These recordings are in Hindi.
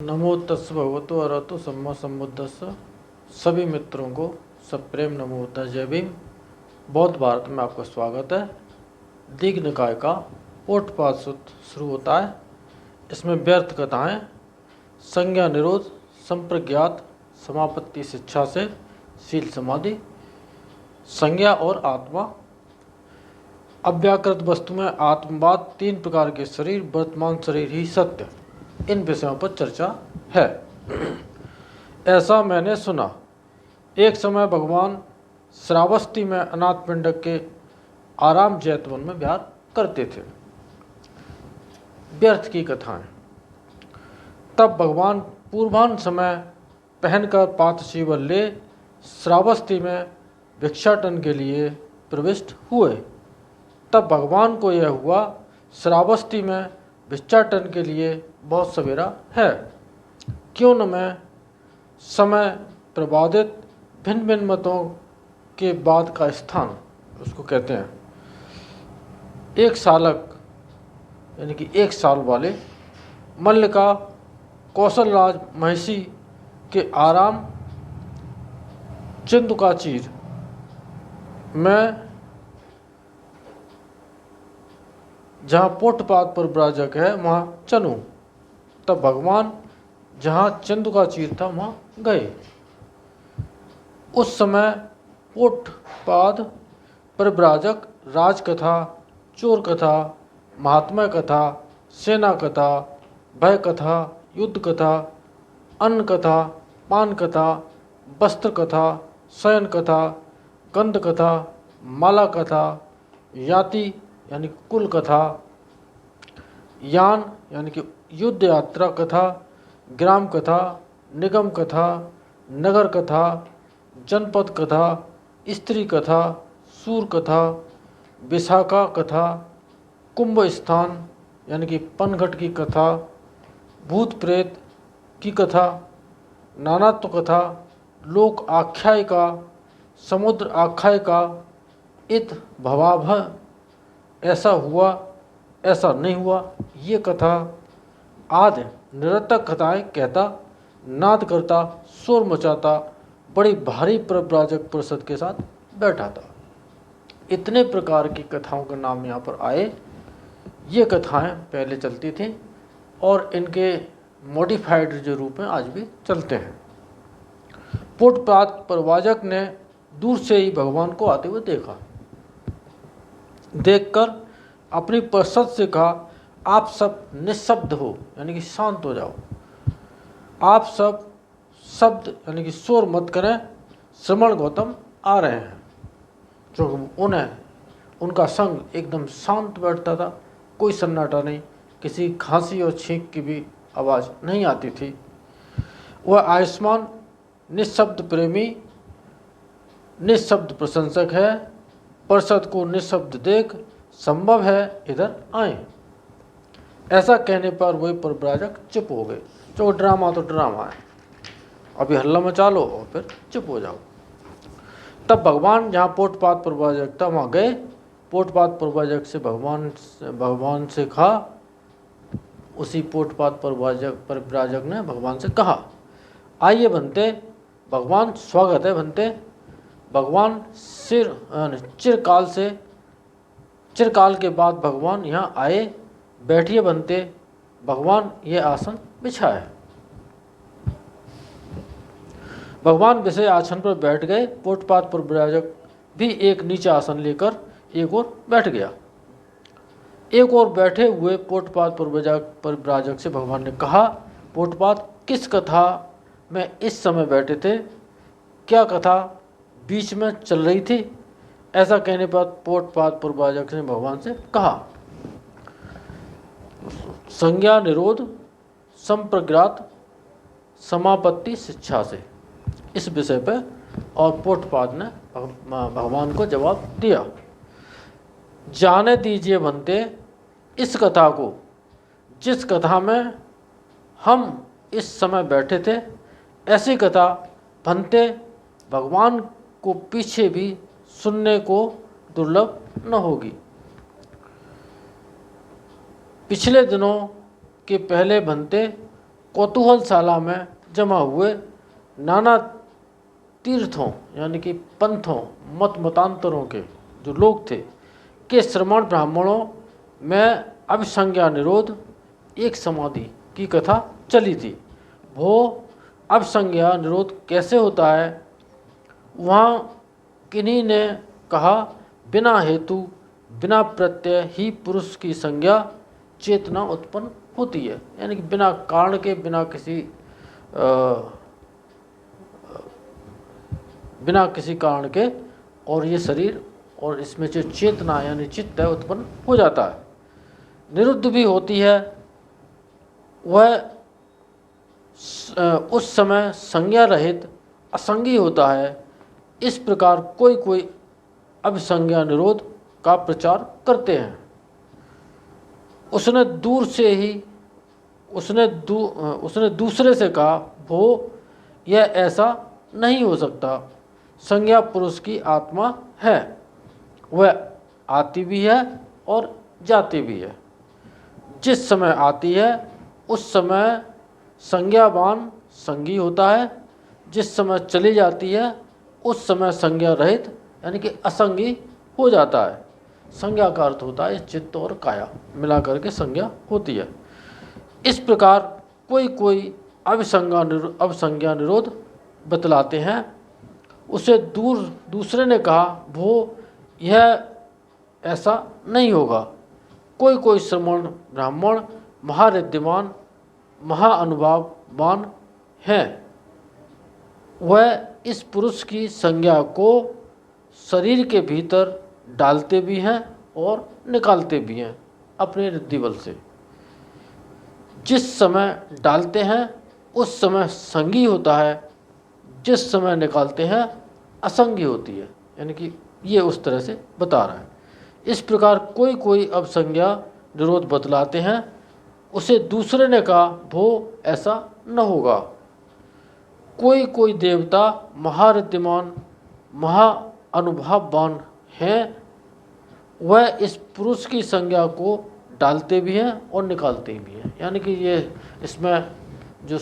नमो तस् भगवतो अरहतो सम्मा सम्बुद्धस्स। सभी मित्रों को सप्रेम नमो बुद्धाय। जय भीम। बौद्ध भारत में आपका स्वागत है। दीघ निकाय का पोटपाद सूत्र शुरू होता है। इसमें व्यर्थ कथाएं, संज्ञा निरोध, संप्रज्ञात, समापत्ति शिक्षा से शील समाधि, संज्ञा और आत्मा, अव्याकृत वस्तु में आत्मवाद, तीन प्रकार के शरीर, वर्तमान शरीर ही सत्य, इन विषयों पर चर्चा है। ऐसा मैंने सुना, एक समय भगवान श्रावस्ती में अनाथ पिंडक के आराम जैतवन में विहार करते थे। व्यर्थ की कथाएं। तब भगवान पूर्वाह्न समय पहनकर पातशीवल ले श्रावस्ती में भिक्षाटन के लिए प्रविष्ट हुए। तब भगवान को यह हुआ, श्रावस्ती में भिक्षाटन के लिए बहुत सवेरा है, क्यों न मैं समय प्रबाधित भिन्न भिन्न मतों के बाद का स्थान, उसको कहते हैं एक सालक यानी कि एक साल वाले मल्लिका कौशलराज महिषी के आराम चिंदुकाचीर में, जहाँ पोटपाद पर विराजक है, वहाँ चलूँ। तब भगवान जहाँ चिंदुकाचीर था वहाँ गए। उस समय पोटपाद पर विराजक राजकथा, चोर कथा, महात्मा कथा, सेना कथा, भय कथा, युद्ध कथा, अन्न कथा, पान कथा, वस्त्र कथा, शयन कथा, गंध कथा, माला कथा, याति यानी कुल कथा, यान यानी कि युद्ध यात्रा कथा, ग्राम कथा, निगम कथा, नगर कथा, जनपद कथा, स्त्री कथा, सूर कथा, विशाखा कथा, कुंभ स्थान यानी कि पनघट की कथा, भूत प्रेत की कथा, नानात्व कथा, लोक आख्यायिका, समुद्र आख्यायिका, इत भवाभय, ऐसा हुआ ऐसा नहीं हुआ, ये कथा आदि निरर्थक कथाएं कहता, नाद करता, शोर मचाता, बड़ी भारी प्रव्राजक परिषद के साथ बैठा था। इतने प्रकार की कथाओं के नाम यहाँ पर आए। ये कथाएं पहले चलती थी और इनके मॉडिफाइड जो रूप में आज भी चलते हैं। पोटपाद प्रवाजक ने दूर से ही भगवान को आते हुए देखा। देखकर अपनी परिषद से कहा, आप सब निःशब्द हो यानी कि शांत हो जाओ। आप सब शब्द यानी कि शोर मत करें, श्रमण गौतम आ रहे हैं। जो उनका संग एकदम शांत बैठता था, कोई सन्नाटा नहीं, किसी खांसी और छींक की भी आवाज़ नहीं आती थी। वह आयुष्मान निःशब्द प्रेमी, निःशब्द प्रशंसक है। परिषद को निःशब्द देख संभव है इधर आए। ऐसा कहने पर वही परिव्राजक चुप हो गए। जो ड्रामा तो ड्रामा है, अभी हल्ला मचा लो और फिर चुप हो जाओ। तब भगवान जहाँ पोटपाद परिव्राजक था वहाँ गए। पोटपाद परिव्राजक से भगवान से कहा, उसी पोटपाद परिव्राजक ने भगवान से कहा, आइए बनते भगवान, स्वागत है बनते। भगवान चिरकाल के बाद भगवान यहाँ आए। बैठिए बनते। भगवान ये आसन बिछाए। भगवान विषय आसन पर बैठ गए। पोटपाद पर विराजक भी एक नीचा आसन लेकर एक ओर बैठ गया। एक ओर बैठे हुए पोटपाद पर विराजक से भगवान ने कहा, पोटपाद किस कथा में इस समय बैठे थे? क्या कथा बीच में चल रही थी? ऐसा कहने पर पोटपाद परिव्राजक ने भगवान से कहा, संज्ञा निरोध, संप्रज्ञात, समापत्ति शिक्षा से, इस विषय पर। और पोटपाद ने भगवान को जवाब दिया, जाने दीजिए बनते इस कथा को, जिस कथा में हम इस समय बैठे थे। ऐसी कथा बनते भगवान को पीछे भी सुनने को दुर्लभ न होगी। पिछले दिनों के पहले बनते कौतूहलशाला में जमा हुए नाना तीर्थों यानी कि पंथों मतांतरों के जो लोग थे के श्रमण ब्राह्मणों में अभिसंज्ञा निरोध एक समाधि की कथा चली थी। वो अभिसंज्ञा निरोध कैसे होता है, वहाँ किन्हीं ने कहा बिना हेतु बिना प्रत्यय ही पुरुष की संज्ञा चेतना उत्पन्न होती है, यानी कि बिना कारण के बिना किसी कारण के और ये शरीर और इसमें जो चेतना यानी चित्त है उत्पन्न हो जाता है। निरुद्ध भी होती है, वह उस समय संज्ञा रहित असंगी होता है। इस प्रकार कोई कोई अभिसंज्ञा निरोध का प्रचार करते हैं। उसने दूसरे से कहा वो यह ऐसा नहीं हो सकता, संज्ञा पुरुष की आत्मा है, वह आती भी है और जाती भी है। जिस समय आती है उस समय संज्ञावान संगी होता है, जिस समय चली जाती है उस समय संज्ञा रहित यानी कि असंगी हो जाता है। संज्ञा का अर्थ होता है चित्त और काया मिला करके संज्ञा होती है। इस प्रकार कोई कोई अभिसंज्ञा निरोध बतलाते हैं। उसे दूसरे ने कहा वो यह ऐसा नहीं होगा। कोई कोई श्रमण ब्राह्मण महारिद्धिमान महाअनुभाववान हैं, वह इस पुरुष की संज्ञा को शरीर के भीतर डालते भी हैं और निकालते भी हैं अपने रिद्धि बल से। जिस समय डालते हैं उस समय संगी होता है, जिस समय निकालते हैं असंगी होती है, यानी कि ये उस तरह से बता रहा है। इस प्रकार कोई कोई अभिसंज्ञा निरोध बतलाते हैं। उसे दूसरे ने कहा वो ऐसा न होगा। कोई कोई देवता महारिद्धिमान महाअनुभाववान हैं, वह इस पुरुष की संज्ञा को डालते भी हैं और निकालते भी हैं, यानी कि ये इसमें जो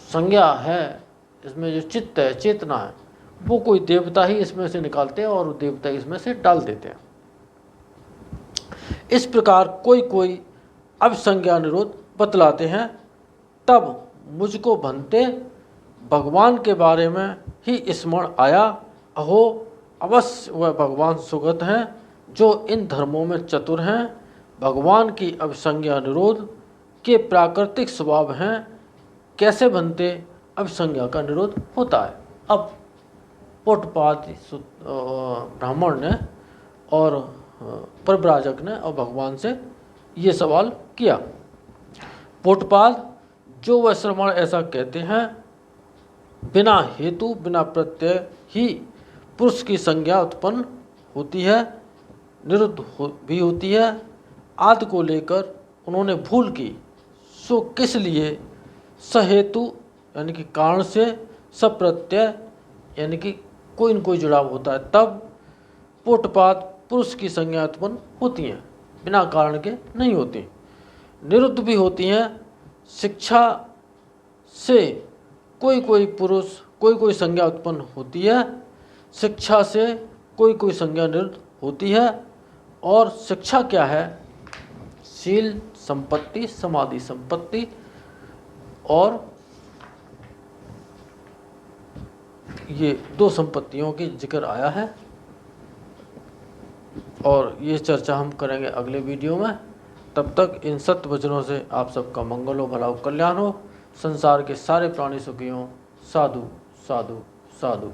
संज्ञा है, इसमें जो चित्त है चेतना है, वो कोई देवता ही इसमें से निकालते हैं और देवता इसमें से डाल देते हैं। इस प्रकार कोई कोई अभिसंज्ञा निरोध बतलाते हैं। तब मुझको भंते भगवान के बारे में ही स्मरण आया, अहो अवश्य वह भगवान सुगत हैं जो इन धर्मों में चतुर हैं। भगवान की अभिसंज्ञा निरोध के प्राकृतिक स्वभाव हैं। कैसे भंते अभिसंज्ञा का निरोध होता है। अब पोटपाद ब्राह्मण ने और परिव्राजक ने और भगवान से ये सवाल किया। पोटपाद जो वह श्रमण ऐसा कहते हैं बिना हेतु बिना प्रत्यय ही पुरुष की संज्ञा उत्पन्न होती है, निरुद्ध भी होती है, आदि को लेकर उन्होंने भूल की, सो किस लिए सहेतु यानी कि कारण से, सप्रत्यय यानी कि कोई न कोई जुड़ाव होता है, तब पोटपात पुरुष की संज्ञा उत्पन्न होती हैं, बिना कारण के नहीं होती। निरुद्ध भी होती हैं। शिक्षा से कोई कोई पुरुष कोई कोई संज्ञा उत्पन्न होती है, शिक्षा से कोई कोई संज्ञा निरुद्ध होती है। और शिक्षा क्या है? शील संपत्ति समाधि संपत्ति, और ये दो संपत्तियों की जिक्र आया है और ये चर्चा हम करेंगे अगले वीडियो में। तब तक इन सत्य वचनों से आप सबका मंगल हो, भला हो, कल्याण हो, संसार के सारे प्राणी सुखी हों। साधु साधु साधु।